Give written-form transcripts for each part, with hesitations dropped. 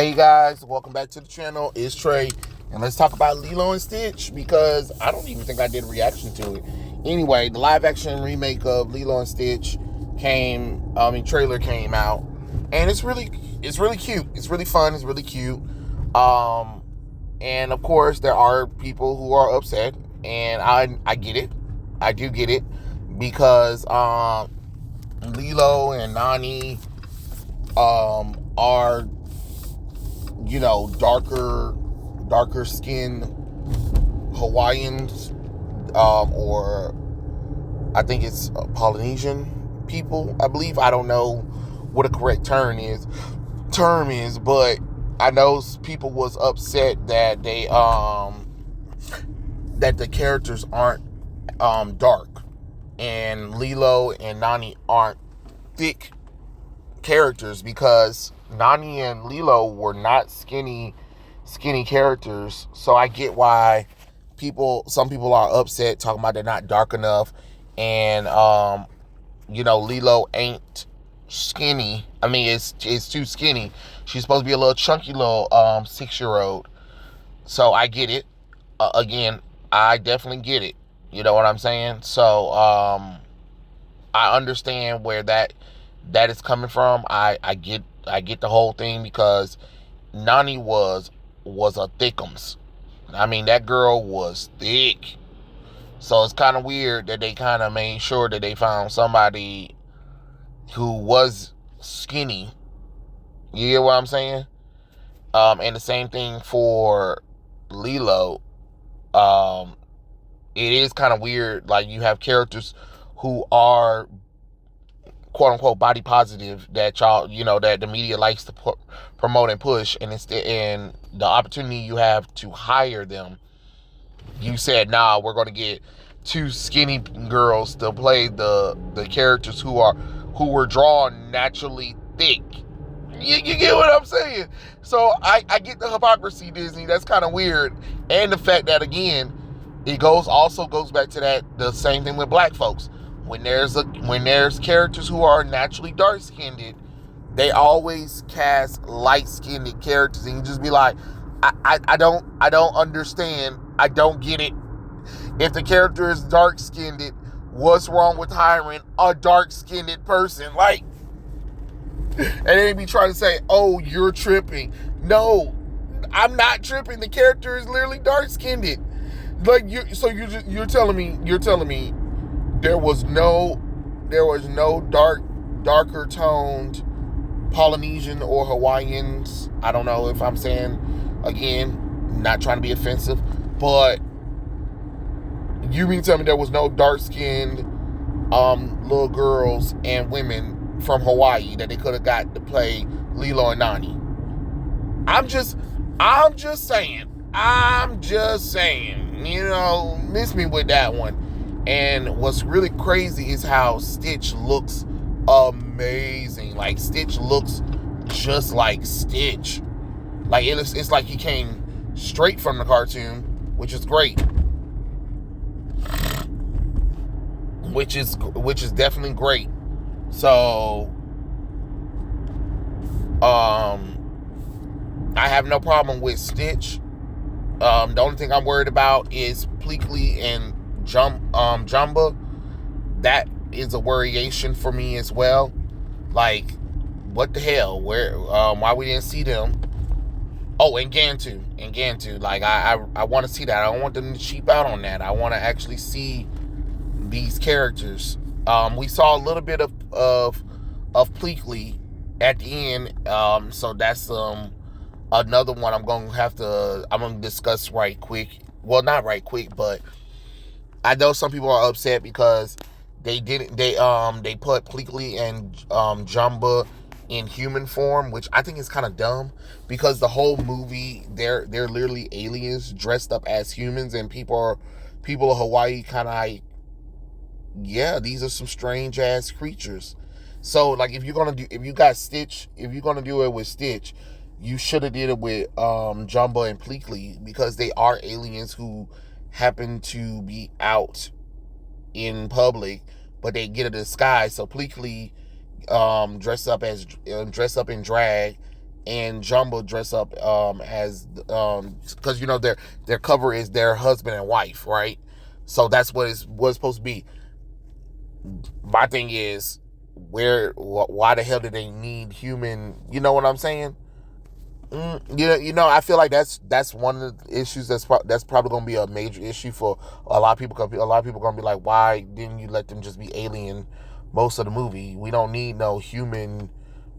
Hey guys, welcome back to the channel. It's Trey, and let's talk about Lilo and Stitch because I don't even think I did a reaction to it. Anyway, the live action remake of Lilo and Stitch trailer came out, and it's really cute. It's really fun. It's really cute. And of course there are people who are upset, and I get it. I do get it because Lilo and Nani are darker skinned Hawaiians, or I think it's Polynesian people, I believe. I don't know what a correct term is, but I know people was upset that that the characters aren't dark, and Lilo and Nani aren't thick characters, because Nani and Lilo were not skinny characters. So I get why some people are upset, talking about they're not dark enough, and Lilo ain't skinny. I mean, it's too skinny. She's supposed to be a little chunky little 6-year-old. So I get it. Again, I definitely get it. You know what I'm saying? So I understand where that is coming from. I get the whole thing, because Nani was a thickums. I mean, that girl was thick. So it's kind of weird that they kind of made sure that they found somebody who was skinny. You get what I'm saying? And the same thing for Lilo. It is kind of weird. Like, you have characters who are quote unquote body positive, that that the media likes to promote and push, and the opportunity you have to hire them, you said, nah, we're going to get two skinny girls to play the characters who were drawn naturally thick. You get what I'm saying? So I get the hypocrisy, Disney. That's kind of weird. And the fact that, again, it also goes back to the same thing with black folks. When there's characters who are naturally dark-skinned, they always cast light-skinned characters, and you just be like, I don't understand. I don't get it. If the character is dark-skinned, what's wrong with hiring a dark-skinned person? Like, and they be trying to say, oh, you're tripping. No, I'm not tripping. The character is literally dark-skinned. Like, you're telling me there was no darker toned Polynesian or Hawaiians. I don't know if I'm saying, again, not trying to be offensive, but you mean to tell me there was no dark skinned little girls and women from Hawaii that they could have got to play Lilo and Nani? I'm just saying. Miss me with that one. And what's really crazy is how Stitch looks amazing. Like, Stitch looks just like Stitch. Like, it's like he came straight from the cartoon, which is great. Which is definitely great. So, I have no problem with Stitch. The only thing I'm worried about is Pleakly and Jumba. That is a worryation for me as well. Like, what the hell? Why we didn't see them? Oh, and Gantu. Like, I want to see that. I don't want them to cheap out on that. I want to actually see these characters. We saw a little bit of Pleakly at the end. So that's another one I'm gonna discuss right quick. Well, not right quick, but I know some people are upset because they put Pleakly and Jumba in human form, which I think is kind of dumb, because the whole movie they're literally aliens dressed up as humans, and people of Hawaii kind of like, yeah, these are some strange ass creatures. So, like, if you're gonna do it with Stitch, you should have did it with Jumba and Pleakly, because they are aliens who happen to be out in public, but they get a disguise. So Pleakly dress up in drag, and Jumbo dress up as because their cover is their husband and wife, right? So that's what it was supposed to be. My thing is, why the hell do they need human? You know what I'm saying? I feel like that's one of the issues that's probably going to be a major issue for a lot of people. A lot of people are going to be like, why didn't you let them just be alien most of the movie? We don't need no human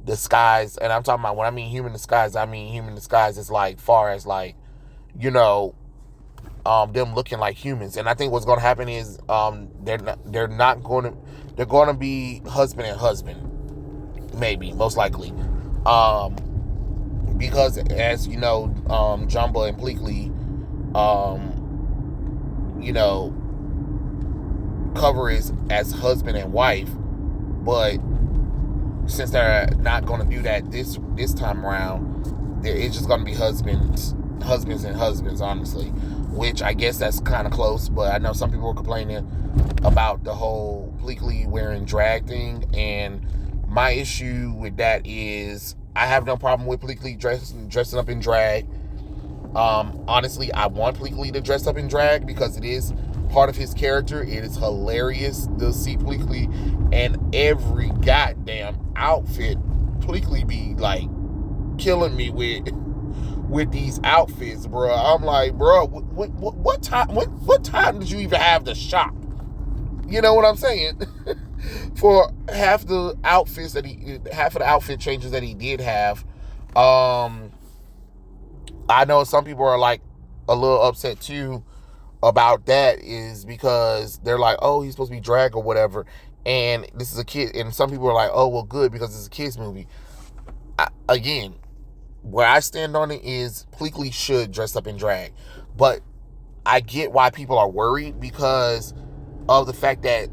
disguise. And I'm talking about, when I mean human disguise, I mean human disguise is like far as like, you know, them looking like humans. And I think what's going to happen is they're going to be husband and husband, maybe, most likely. Because as you know, Jumbo and Pleakly, you know, cover is as husband and wife, but since they're not going to do that this time around, it's just going to be husbands and husbands, honestly. Which I guess that's kind of close, but I know some people were complaining about the whole Pleakly wearing drag thing, and my issue with that is I have no problem with Pleakly dressing up in drag. Honestly, I want Pleakly to dress up in drag because it is part of his character. It is hilarious to see Pleakly and every goddamn outfit. Pleakly be like killing me with these outfits, bro. I'm like, bro, what time did you even have to shop? You know what I'm saying? For half of the outfit changes that he did have. I know some people are like a little upset too about that, is because they're like, oh, he's supposed to be drag or whatever, and this is a kid, and some people are like, oh, well, good, because it's a kid's movie. Again, where I stand on it is Pleakly should dress up in drag, but I get why people are worried because of the fact that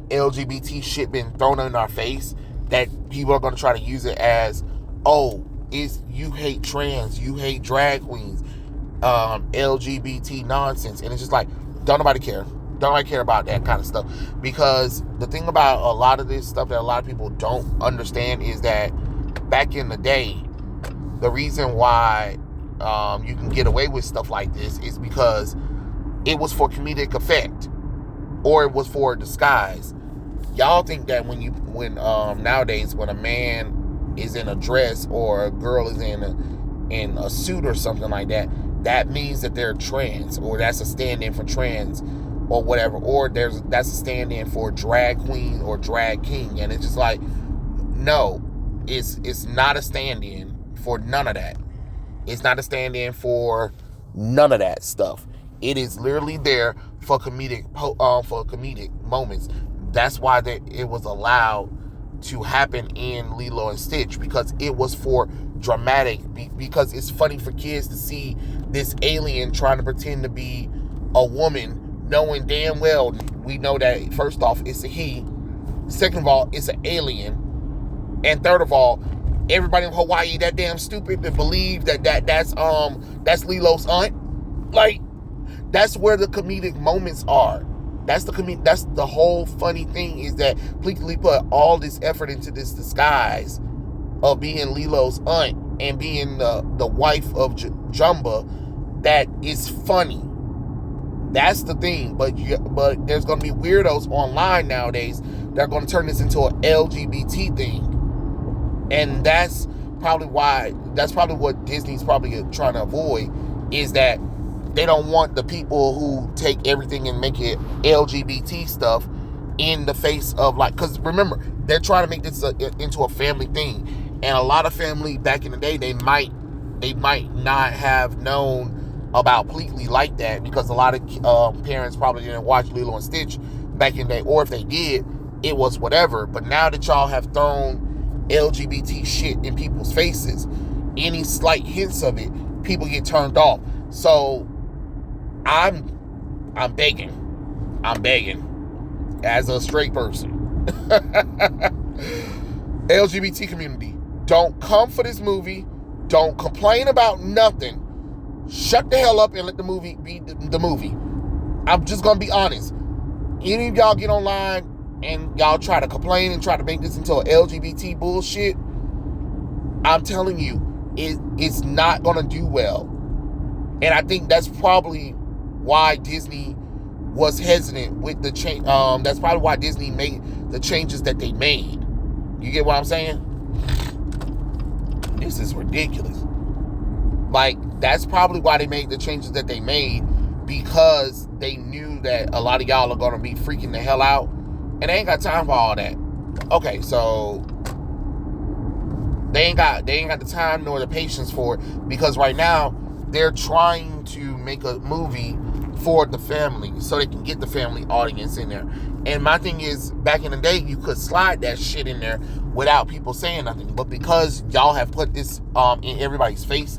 LGBT shit been thrown in our face, that people are going to try to use it as, oh, you hate trans, you hate drag queens, LGBT nonsense. And it's just like, don't nobody care about that kind of stuff, because the thing about a lot of this stuff that a lot of people don't understand is that back in the day, the reason why you can get away with stuff like this is because it was for comedic effect, or it was for disguise. Y'all think that when nowadays when a man is in a dress or a girl is in a suit or something like that, that means that they're trans, or that's a stand-in for trans or whatever, or that's a stand-in for drag queen or drag king. And it's just like, no, it's not a stand-in for none of that. It's not a stand-in for none of that stuff. It is literally there for comedic moments. That's why it was allowed to happen in Lilo and Stitch, because it was for dramatic, because it's funny for kids to see this alien trying to pretend to be a woman, knowing damn well we know that first off it's a he, second of all it's an alien, and third of all, everybody in Hawaii that damn stupid to believe that's Lilo's aunt. Like, that's where the comedic moments are. That's the whole funny thing, is that Pleakly put all this effort into this disguise of being Lilo's aunt and being the wife of Jumbo. That is funny. That's the thing. But there's going to be weirdos online nowadays that are going to turn this into an LGBT thing. And that's probably what Disney's probably trying to avoid, is that they don't want the people who take everything and make it LGBT stuff in the face of, like, because remember, they're trying to make this into a family thing. And a lot of family back in the day, they might not have known about Pleakly like that, because a lot of parents probably didn't watch Lilo and Stitch back in the day, or if they did, it was whatever. But now that y'all have thrown LGBT shit in people's faces, any slight hints of it, people get turned off. So I'm begging as a straight person, LGBT community, don't come for this movie. Don't complain about nothing. Shut the hell up and let the movie be the movie. I'm just gonna be honest. Any of y'all get online and y'all try to complain and try to make this into a LGBT bullshit, I'm telling you, it's not gonna do well. And I think that's probably why Disney was hesitant with the change. That's probably why Disney made the changes that they made. You get what I'm saying? This is ridiculous. Like, that's probably why they made the changes that they made, because they knew that a lot of y'all are gonna be freaking the hell out, and they ain't got time for all that. Okay, so they ain't got the time nor the patience for it, because right now they're trying to make a movie for the family so they can get the family audience in there. And my thing is, back in the day, you could slide that shit in there without people saying nothing. But because y'all have put this in everybody's face,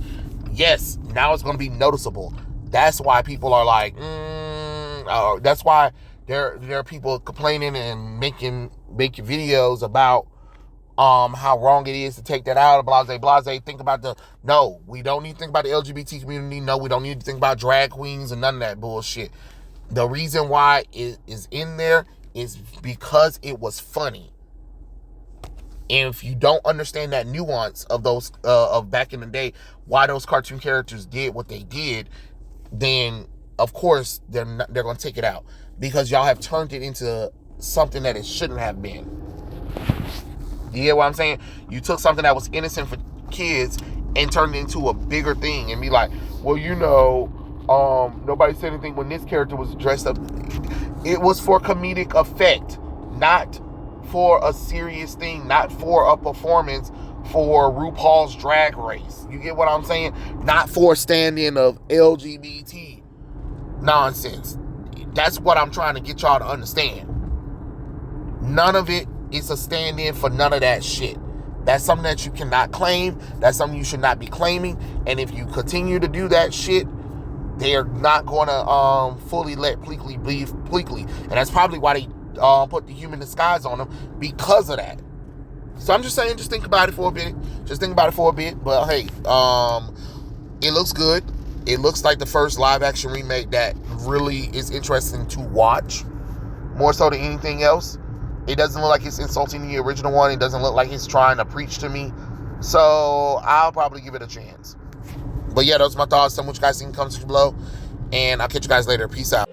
yes, now it's going to be noticeable. That's why people are like, that's why there are people complaining and making videos about how wrong it is to take that out, blase. Think about no, we don't need to think about the LGBT community. No, we don't need to think about drag queens and none of that bullshit. The reason why it is in there is because it was funny. And if you don't understand that nuance of those of back in the day, why those cartoon characters did what they did, then of course they're going to take it out, because y'all have turned it into something that it shouldn't have been. You get what I'm saying? You took something that was innocent for kids and turned it into a bigger thing, and be like, well, nobody said anything when this character was dressed up. It was for comedic effect, not for a serious thing, not for a performance for RuPaul's Drag Race. You get what I'm saying? Not for a stand-in of LGBT nonsense. That's what I'm trying to get y'all to understand. None of it is a stand-in for none of that shit. That's something that you cannot claim. That's something you should not be claiming. And if you continue to do that shit, they're not going to fully let Pleakly be Pleakly. And that's probably why they put the human disguise on him, because of that. So I'm just saying, just think about it for a bit. But hey, it looks good. It looks like the first live action remake that really is interesting to watch, more so than anything else. It doesn't look like it's insulting the original one. It doesn't look like it's trying to preach to me. So I'll probably give it a chance. But yeah, those are my thoughts. Tell me what you guys think in the comments below. And I'll catch you guys later. Peace out.